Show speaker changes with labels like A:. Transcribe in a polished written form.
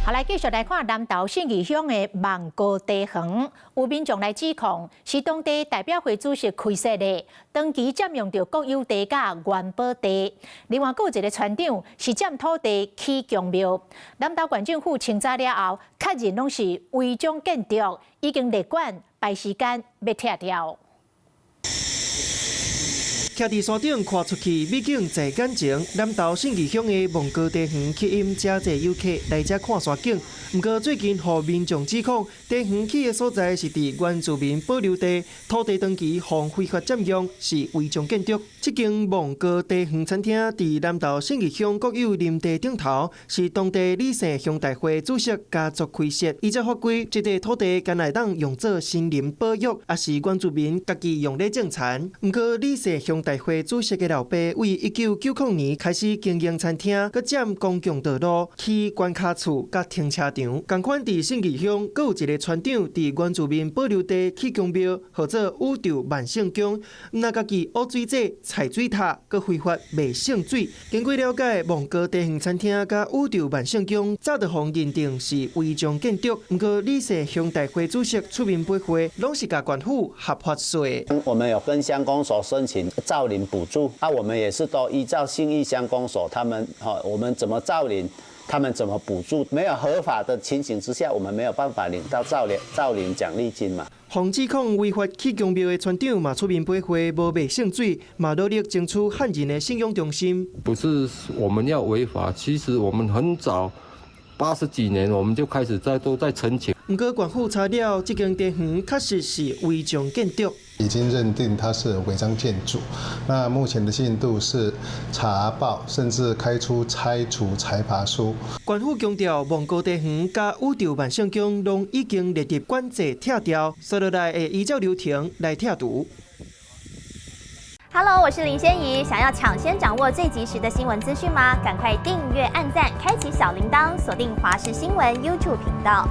A: 好，来继续来看南投信义乡的望高地园，有民众来指控是当地代表会主席开设的，长期占用着国有地甲原保地。另外，还有一个船长是占土地起公庙。南投县政府清查了后，确认拢是违章建筑，已经列管排时间要拆掉。
B: 徛伫山顶看出去，美景在眼前。南投信义乡的望高地园吸引真侪游客来这看山景。不过最近，互民众指控地园起的所在是伫原住民保留地，土地长期互非法占用，是违章建筑。这间望高地园餐厅伫南投信义乡国有林地顶头，是当地理性乡大会主席家族开设。依照法规，这块土地敢来当用作森林保育，也是原住民家己用来种田。不过理性乡大会主席的老爸为1990年开始经营餐厅，佮占公共道路、起关卡厝、佮停车场。同款伫信义乡，佮有一个船长伫原住民保留地起公庙，号做宇宙万圣宫，那家己污水井、采水塔，佮非法卖圣水。经过了解，望高地园餐厅佮宇宙万圣宫早就互认定是违章建筑。不过理性乡大会主席出面驳回，拢是甲县府合法说。
C: 我们有跟乡公所申请造林补助，我们也是都依照信义乡公所他们我们怎么造林，他们怎么补助，没有合法的情形之下，我们没有办法领到造林奖励金嘛。
B: 防指控违法起公庙的船长嘛出面驳回，无卖圣水，嘛努力争取汉人的信仰中心。
D: 不是我们要违法，其实我们很早80几年我们就开始都在申请。
B: 不过县府查了，这间地园确实是违章建筑。
E: 已经认定它是违章建筑，那目前的进度是查报，甚至开出拆除裁罚书。
B: 县府强调，望高地园甲宇宙万圣宫拢已经列入管制拆掉，接落来会依照流程来拆除。
F: Hello， 我是林仙怡，想要抢先掌握最及时的新闻资讯吗？赶快订阅、按赞、开启小铃铛，锁定华视新闻 YouTube 频道。